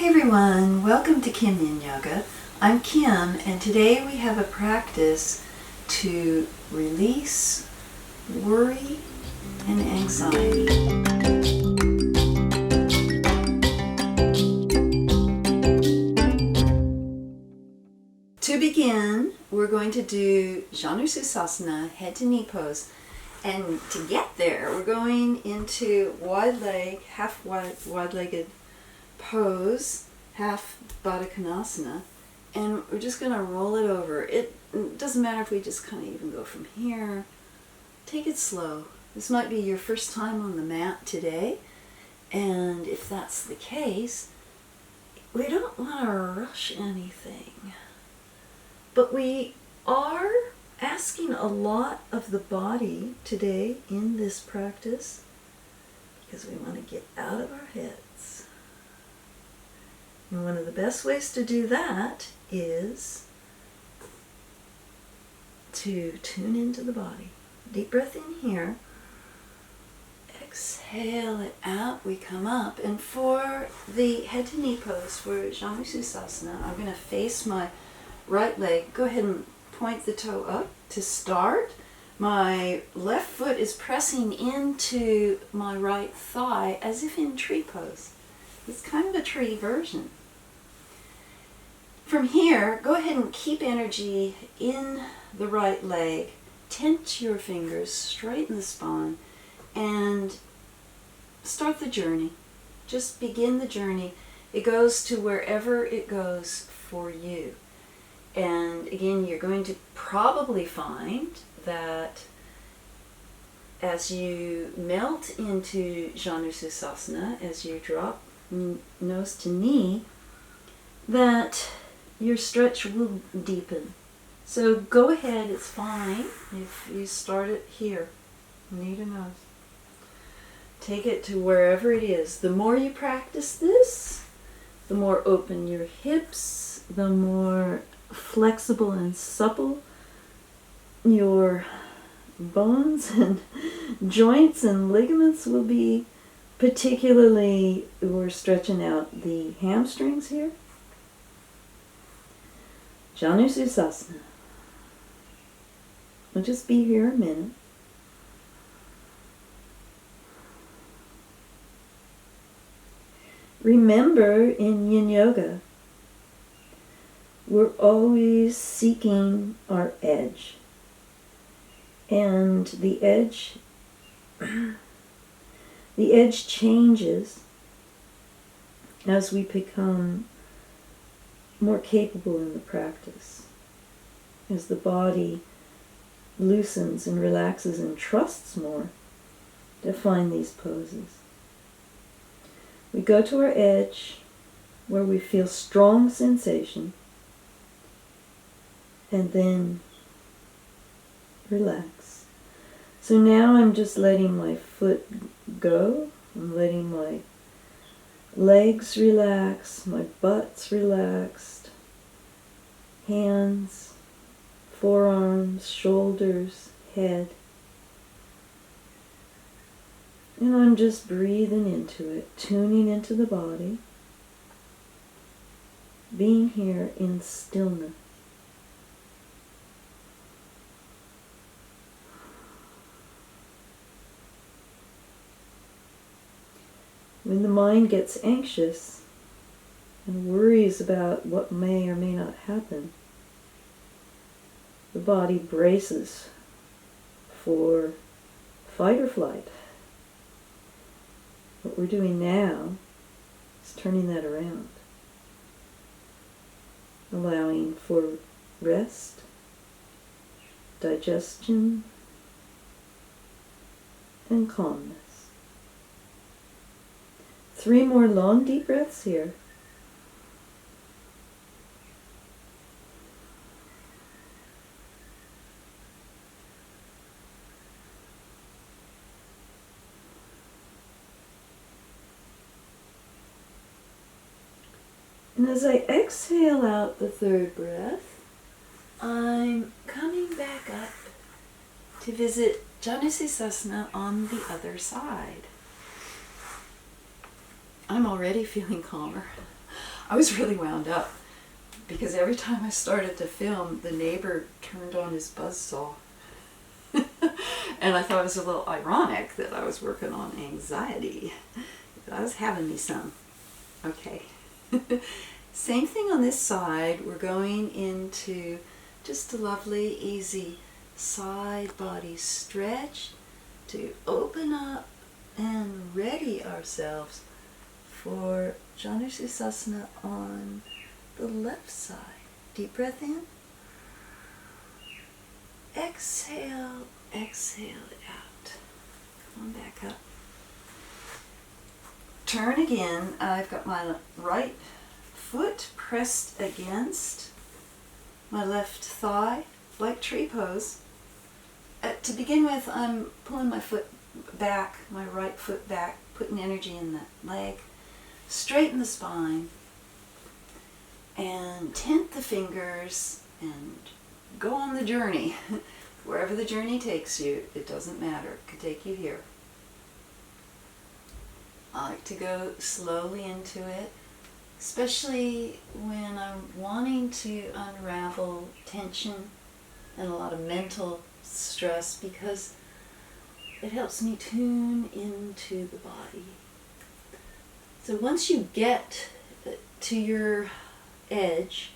Hey everyone, welcome to Kim Yin Yoga. I'm Kim, and today we have a practice to release worry and anxiety. To begin, we're going to do Janusirsasana, head to knee pose. And to get there, we're going into wide leg, half wide-legged pose, half Baddha Konasana, and we're just going to roll it over. It doesn't matter if we just kind of even go from here. Take it slow. This might be your first time on the mat today, and if that's the case, we don't want to rush anything. But we are asking a lot of the body today in this practice because we want to get out of our heads. And one of the best ways to do that is to tune into the body. Deep breath in here. Exhale it out. We come up. And for the head to knee pose, for Janusirsasana, I'm going to face my right leg. Go ahead and point the toe up to start. My left foot is pressing into my right thigh as if in tree pose. It's kind of a tree version. From here, go ahead and keep energy in the right leg. Tense your fingers, straighten the spine, and start the journey. Just begin the journey. It goes to wherever it goes for you. And again, you're going to probably find that as you melt into Janusirsasana, as you drop nose to knee, that your stretch will deepen. So go ahead, it's fine if you start it here, knee to nose. Take it to wherever it is. The more you practice this, the more open your hips, the more flexible and supple your bones and joints and ligaments will be. Particularly, we're stretching out the hamstrings here. Janusirsasana. We'll just be here a minute. Remember, in Yin Yoga, we're always seeking our edge. And the edge changes as we become more capable in the practice. As the body loosens and relaxes and trusts more to find these poses. We go to our edge where we feel strong sensation, and then relax. So now I'm just letting my foot go. I'm letting my legs relax, my butt's relaxed, hands, forearms, shoulders, head. And I'm just breathing into it, tuning into the body, being here in stillness. When the mind gets anxious and worries about what may or may not happen, the body braces for fight or flight. What we're doing now is turning that around, allowing for rest, digestion, and calmness. 3 more long deep breaths here. And as I exhale out the 3rd breath, I'm coming back up to visit Janusirsasana on the other side. I'm already feeling calmer. I was really wound up because every time I started to film, the neighbor turned on his buzzsaw. And I thought it was a little ironic that I was working on anxiety. I was having me some. Okay. Same thing on this side. We're going into just a lovely, easy side body stretch to open up and ready ourselves for Janushirasana on the left side. Deep breath in. Exhale, exhale it out. Come on back up. Turn again. I've got my right foot pressed against my left thigh, like tree pose. To begin with, I'm pulling my foot back, my right foot back, putting energy in the leg. Straighten the spine and tent the fingers and go on the journey. Wherever the journey takes you, it doesn't matter. It could take you here. I like to go slowly into it, especially when I'm wanting to unravel tension and a lot of mental stress, because it helps me tune into the body. So once you get to your edge,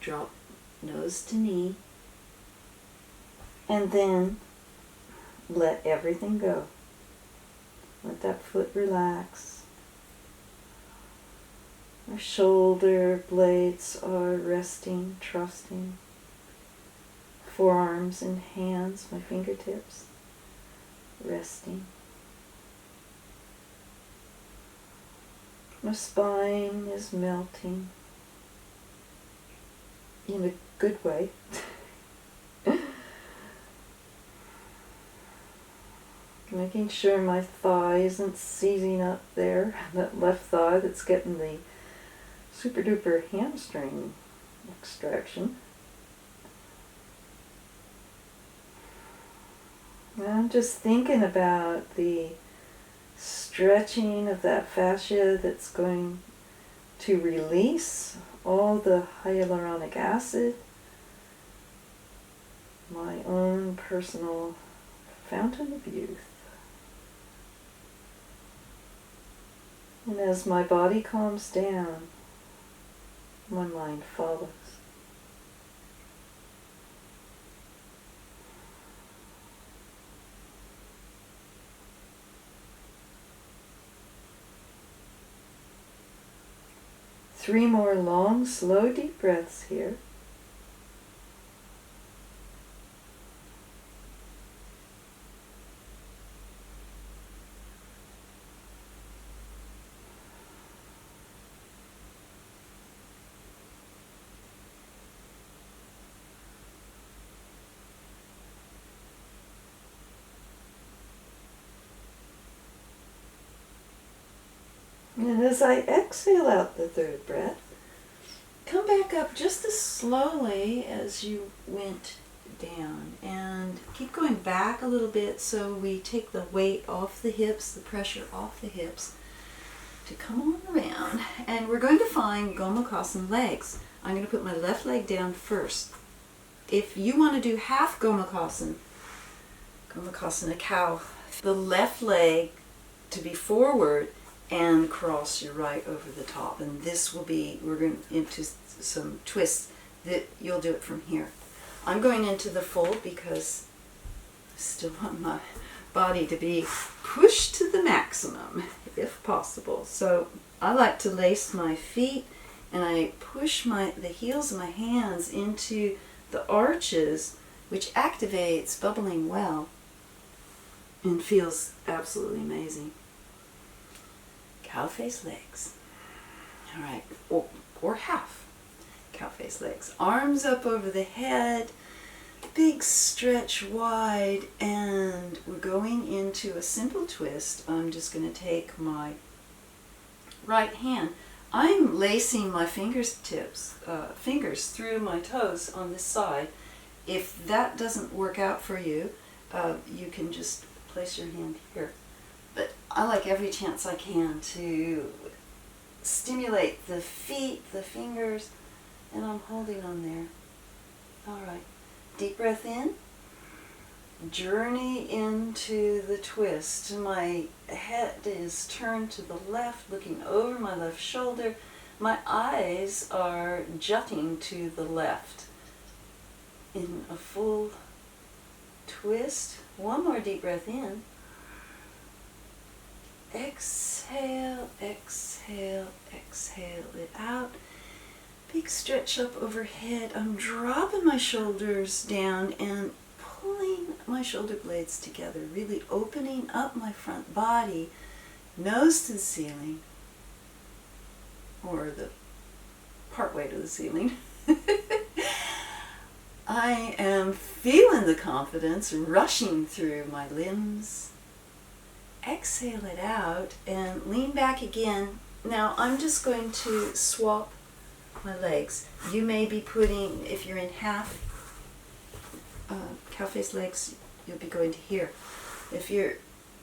drop nose to knee, and then let everything go. Let that foot relax. My shoulder blades are resting, trusting. Forearms and hands, my fingertips, resting. My spine is melting in a good way. Making sure my thigh isn't seizing up there, that left thigh that's getting the super duper hamstring extraction. And I'm just thinking about the stretching of that fascia that's going to release all the hyaluronic acid, my own personal fountain of youth. And as my body calms down, my mind follows. Three more long, slow, deep breaths here. And as I exhale out the third breath, come back up just as slowly as you went down. And keep going back a little bit so we take the weight off the hips, the pressure off the hips, to come on around. And we're going to find Gomukhasana legs. I'm going to put my left leg down first. If you want to do half Gomukhasana, Gomukhasana cow, the left leg to be forward and cross your right over the top. And this will be, we're going into some twists that you'll do it from here. I'm going into the fold because I still want my body to be pushed to the maximum if possible. So I like to lace my feet and I push the heels of my hands into the arches, which activates bubbling well and feels absolutely amazing. Cow face legs. All right, or half cow face legs. Arms up over the head, big stretch wide, and we're going into a simple twist. I'm just going to take my right hand. I'm lacing my fingers through my toes on this side. If that doesn't work out for you, you can just place your hand here. But I like every chance I can to stimulate the feet, the fingers, and I'm holding on there. All right. Deep breath in. Journey into the twist. My head is turned to the left, looking over my left shoulder. My eyes are jutting to the left in a full twist. One more deep breath in. Exhale, exhale, exhale it out. Big stretch up overhead. I'm dropping my shoulders down and pulling my shoulder blades together, really opening up my front body, nose to the ceiling, or the part way to the ceiling. I am feeling the confidence rushing through my limbs. Exhale it out and lean back again. Now I'm just going to swap my legs. You may be putting, if you're in half cow-face legs, you'll be going to here. If you're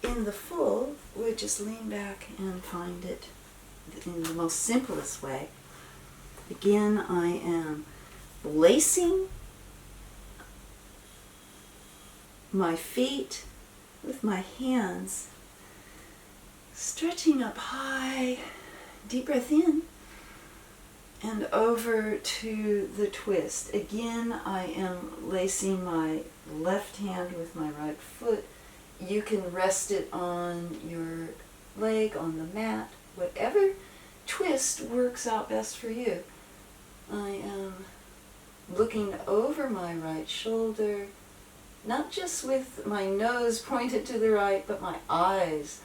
in the full, we'll just lean back and find it in the most simplest way. Again, I am lacing my feet with my hands, stretching up high. Deep breath in and over to the twist. Again, I am lacing my left hand with my right foot. You can rest it on your leg, on the mat, whatever twist works out best for you. I am looking over my right shoulder, not just with my nose pointed to the right, but my eyes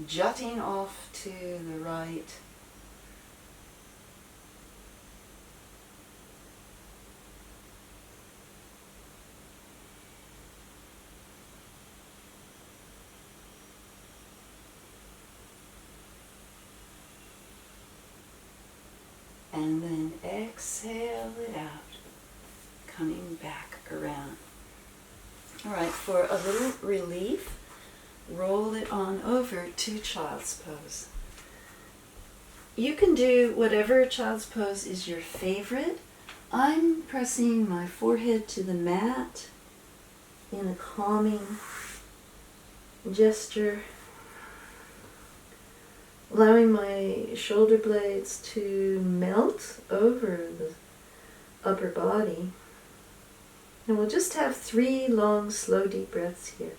jutting off to the right. And then exhale it out, coming back around. All right, for a little relief, roll it on over to child's pose. You can do whatever child's pose is your favorite. I'm pressing my forehead to the mat in a calming gesture, allowing my shoulder blades to melt over the upper body. And we'll just have 3 long, slow, deep breaths here.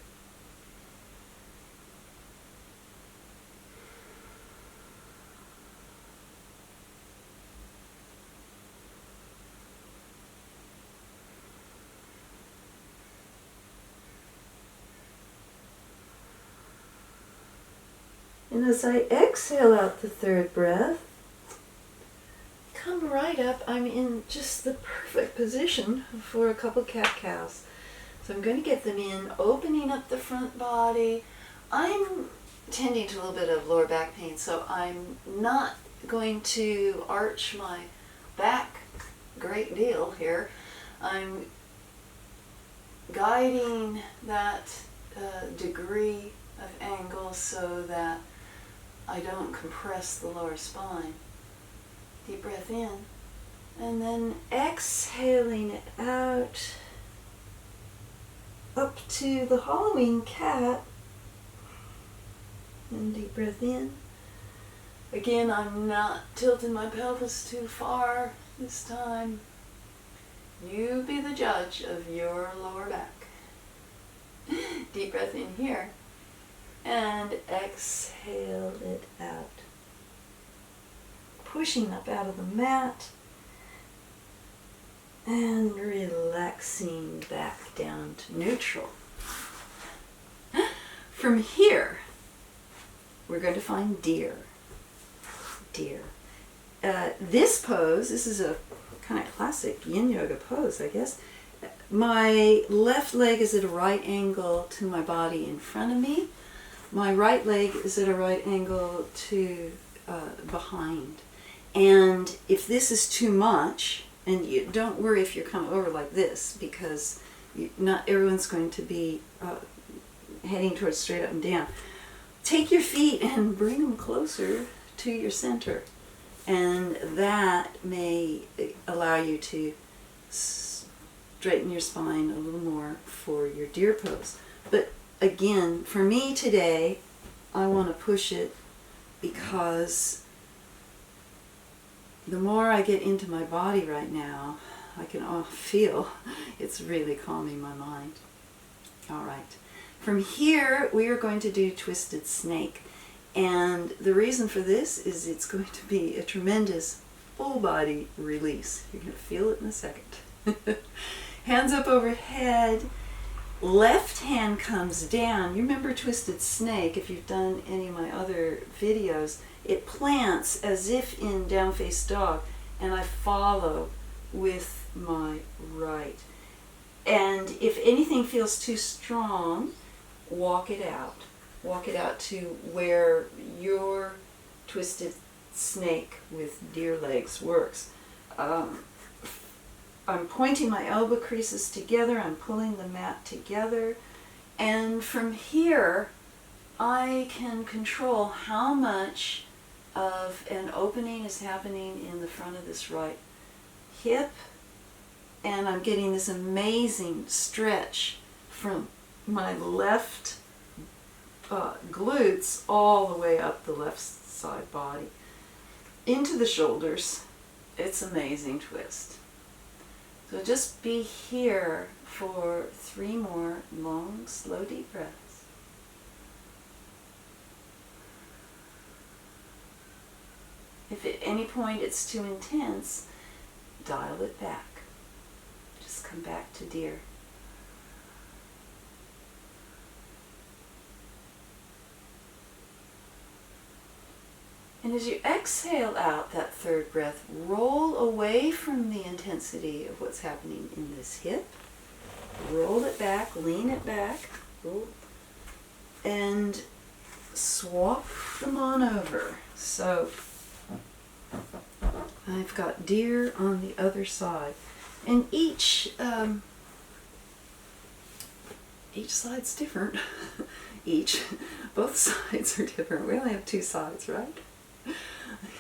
And as I exhale out the 3rd breath, come right up. I'm in just the perfect position for a couple cat-cows. So I'm going to get them in, opening up the front body. I'm tending to a little bit of lower back pain, so I'm not going to arch my back a great deal here. I'm guiding that degree of angle so that I don't compress the lower spine. Deep breath in, and then exhaling it out, up to the hollowing cat, and deep breath in. Again, I'm not tilting my pelvis too far this time. You be the judge of your lower back. Deep breath in here, and exhale it out. Pushing up out of the mat and relaxing back down to neutral. From here, we're going to find deer. Deer. This pose, this is a kind of classic yin yoga pose, I guess. My left leg is at a right angle to my body in front of me. My right leg is at a right angle to behind. And if this is too much, and you don't worry if you're coming over like this, because not everyone's going to be heading towards straight up and down. Take your feet and bring them closer to your center. And that may allow you to straighten your spine a little more for your deer pose. But again, for me today, I want to push it because the more I get into my body right now, I can feel it's really calming my mind. All right. From here, we are going to do Twisted Snake. And the reason for this is it's going to be a tremendous full body release. You're going to feel it in a second. Hands up overhead. Left hand comes down. You remember Twisted Snake, if you've done any of my other videos, it plants as if in down face dog, and I follow with my right. And if anything feels too strong, walk it out. Walk it out to where your Twisted Snake with deer legs works. I'm pointing my elbow creases together, I'm pulling the mat together, and from here I can control how much of an opening is happening in the front of this right hip, and I'm getting this amazing stretch from my left glutes all the way up the left side body into the shoulders. It's amazing twist. So just be here for 3 more long, slow, deep breaths. If at any point it's too intense, dial it back. Just come back to deer. And as you exhale out that third breath, roll away from the intensity of what's happening in this hip. Roll it back, lean it back, and swap them on over. So I've got deer on the other side. And each side's different. Both sides are different. We only have 2 sides, right?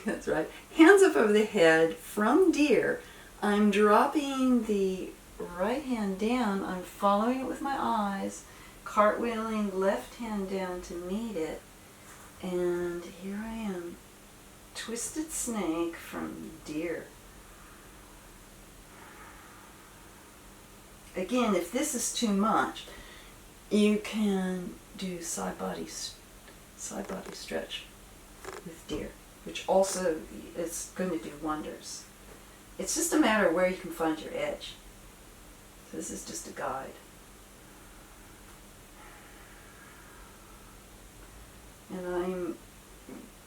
That's right. Hands up over the head from deer. I'm dropping the right hand down. I'm following it with my eyes, cartwheeling left hand down to meet it. And here I am. Twisted Snake from deer. Again, if this is too much, you can do side body stretch with deer, which also is going to do wonders. It's just a matter of where you can find your edge. So this is just a guide. And I'm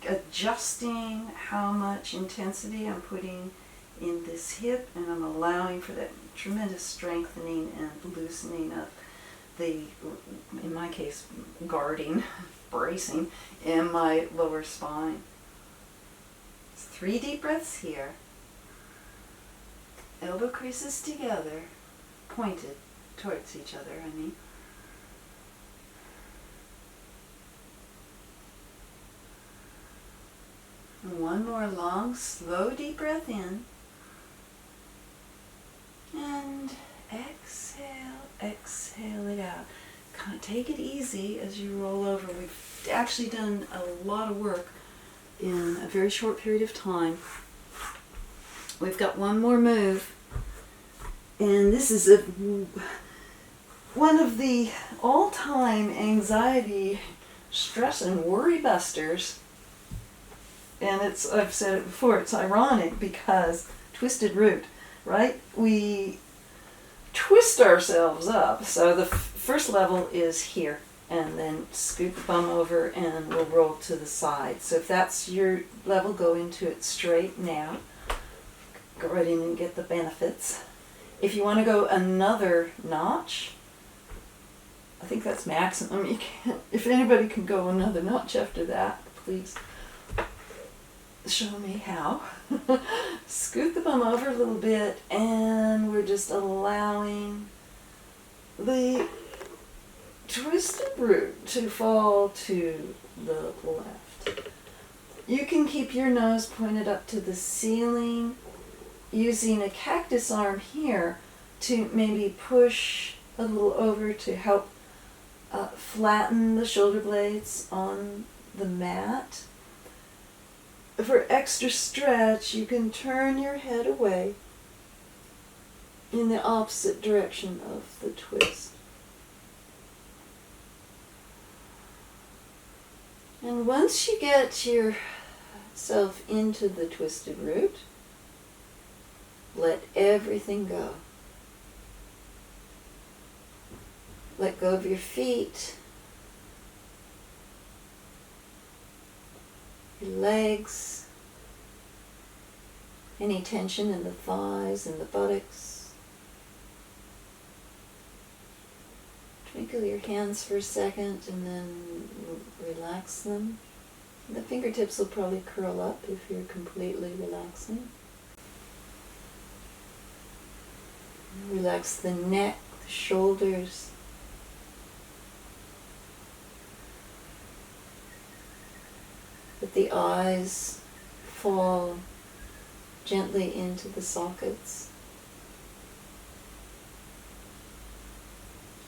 adjusting how much intensity I'm putting in this hip, and I'm allowing for that tremendous strengthening and loosening of the, in my case, guarding, bracing in my lower spine. 3 deep breaths here. Elbow creases together, pointed towards each other, I mean. And 1 more long, slow, deep breath in. And exhale it out. Kind of take it easy as you roll over. We've actually done a lot of work in a very short period of time. We've got 1 more move, and this is one of the all-time anxiety, stress, and worry busters. And I've said it before, it's ironic because twisted root, right? We twist ourselves up. So the first level is here, and then scoop the bum over and we'll roll to the side. So if that's your level, go into it straight now. Go right in and get the benefits. If you want to go another notch, I think that's maximum. You can't, if anybody can go another notch after that, please show me how. Scoot the bum over a little bit, and we're just allowing the twisted root to fall to the left. You can keep your nose pointed up to the ceiling, using a cactus arm here to maybe push a little over to help flatten the shoulder blades on the mat. For extra stretch, you can turn your head away in the opposite direction of the twist. And once you get yourself into the twisted root, let everything go. Let go of your feet, your legs, any tension in the thighs and the buttocks. Twinkle your hands for a second and then relax them. The fingertips will probably curl up if you're completely relaxing. Relax the neck, the shoulders. Let the eyes fall gently into the sockets.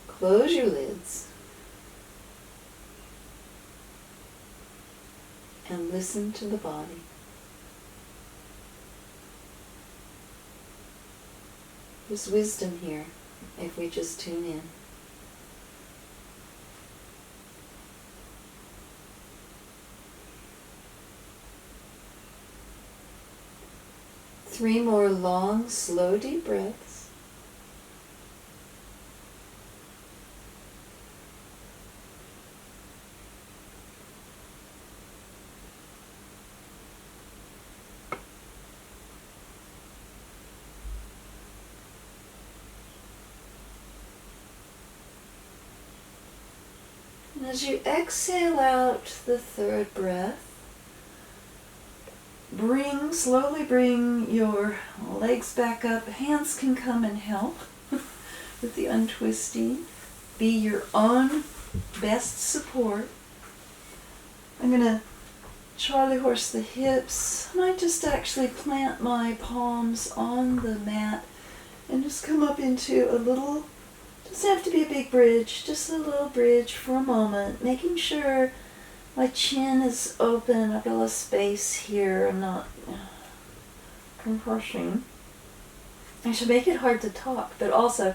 Close your lids and listen to the body. There's wisdom here if we just tune in. Three more long, slow, deep breaths. And as you exhale out the third breath, slowly bring your legs back up. Hands can come and help with the untwisting. Be your own best support. I'm going to Charlie horse the hips. I might just actually plant my palms on the mat and just come up into a little, doesn't have to be a big bridge, just a little bridge for a moment, making sure my chin is open. I've got a little space here. I'm not compressing. I should make it hard to talk, but also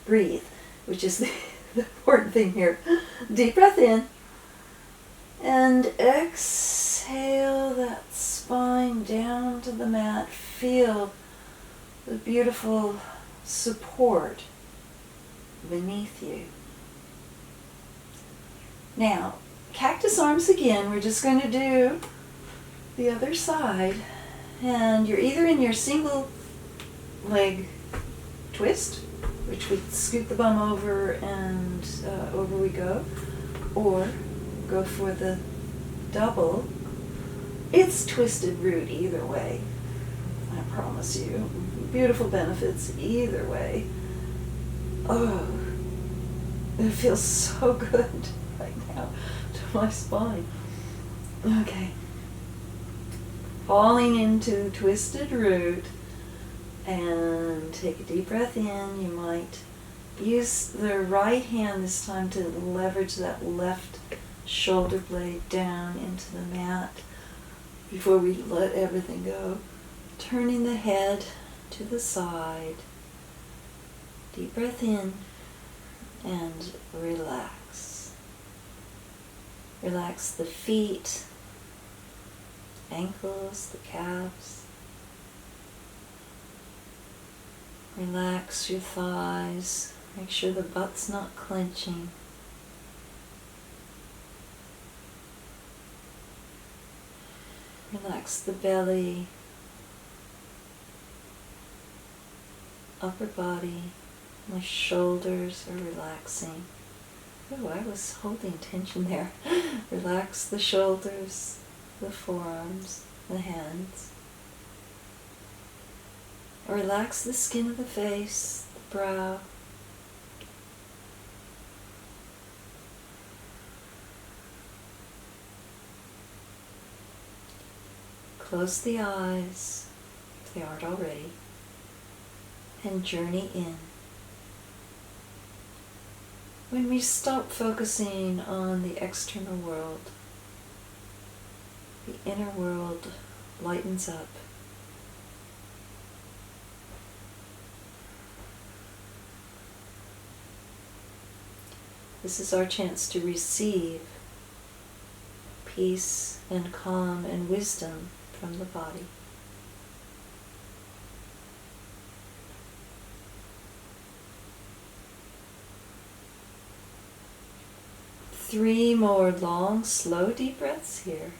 breathe, which is the important thing here. Deep breath in. And exhale that spine down to the mat. Feel the beautiful support beneath you. Now, cactus arms again. We're just going to do the other side. And you're either in your single leg twist, which we scoot the bum over and over we go, or go for the double. It's twisted root either way. I promise you. Beautiful benefits either way. Oh, it feels so good right now to my spine. Okay. Falling into twisted root, and take a deep breath in. You might use the right hand this time to leverage that left shoulder blade down into the mat before we let everything go. Turning the head to the side. Deep breath in and relax. Relax the feet, ankles, the calves. Relax your thighs. Make sure the butt's not clenching. Relax the belly, upper body. My shoulders are relaxing. Oh, I was holding tension there. Relax the shoulders, the forearms, the hands. Relax the skin of the face, the brow. Close the eyes, if they aren't already, and journey in. When we stop focusing on the external world, the inner world lightens up. This is our chance to receive peace and calm and wisdom from the body. Three more long, slow, deep breaths here.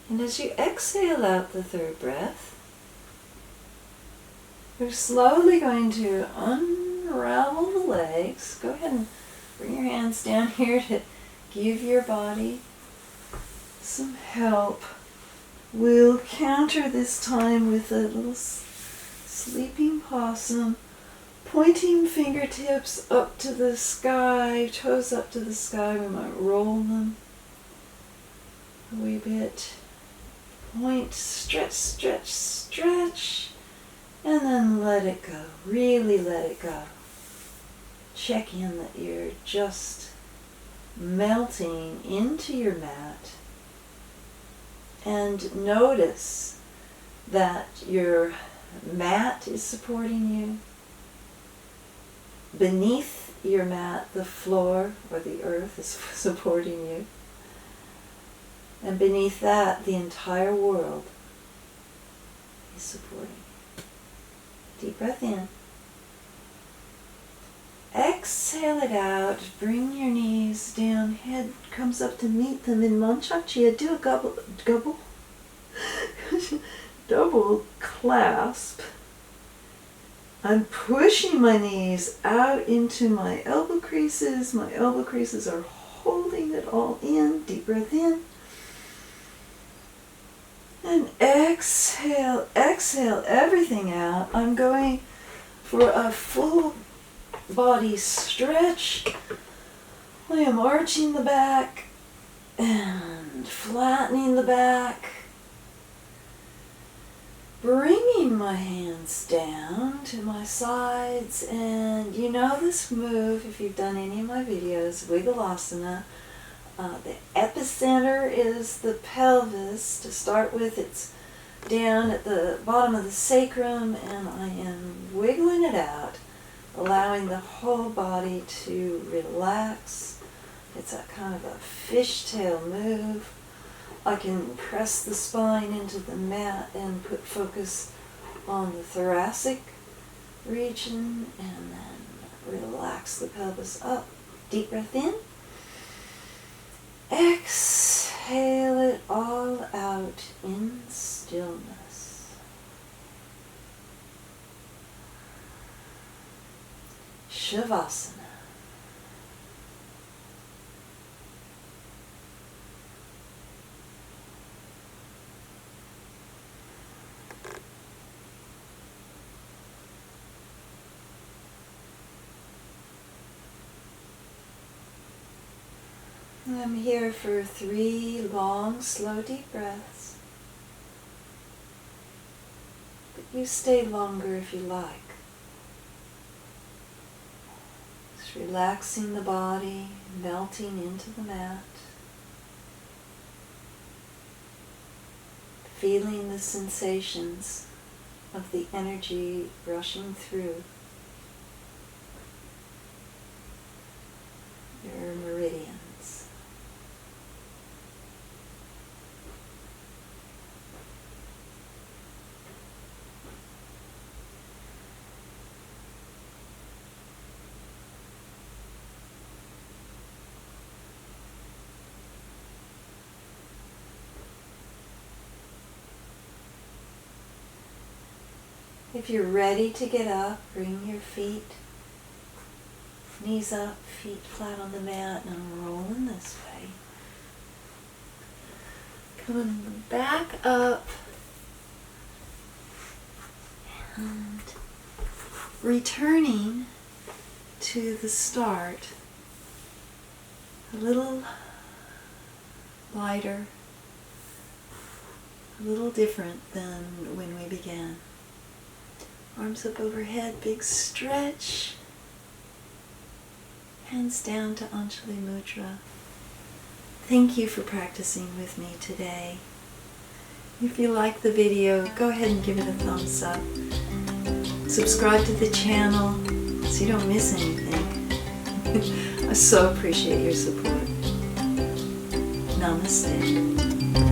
And as you exhale out the third breath, you're slowly going to unravel the legs. Go ahead and bring your hands down here to give your body some help. We'll counter this time with a little sleeping possum, pointing fingertips up to the sky, toes up to the sky. We might roll them a wee bit. Point, stretch, stretch, stretch, and then let it go. Really let it go. Check in that you're just melting into your mat, and notice that your mat is supporting you. Beneath your mat, the floor or the earth is supporting you. And beneath that, the entire world is supporting you. Deep breath in. Exhale it out. Bring your knees down. Head comes up to meet them in Manchakchia. Do a double clasp. I'm pushing my knees out into my elbow creases. My elbow creases are holding it all in. Deep breath in. And exhale everything out. I'm going for a full body stretch. I am arching the back and flattening the back. Bringing my hands down to my sides. And you know this move if you've done any of my videos, Wiggle-asana. The epicenter is the pelvis. To start with, it's down at the bottom of the sacrum, and I am wiggling it out, allowing the whole body to relax. It's a kind of a fishtail move. I can press the spine into the mat and put focus on the thoracic region, and then relax the pelvis up. Deep breath in. Exhale it all out in stillness. Shavasana. I'm here for 3 long, slow, deep breaths. But you stay longer if you like. Just relaxing the body, melting into the mat. Feeling the sensations of the energy rushing through your meridians. If you're ready to get up, bring your feet, knees up, feet flat on the mat, and I'm rolling this way. Coming back up and returning to the start, a little lighter, a little different than when we began. Arms up overhead, big stretch. Hands down to Anjali Mudra. Thank you for practicing with me today. If you like the video, go ahead and give it a thumbs up. Subscribe to the channel so you don't miss anything. I so appreciate your support. Namaste.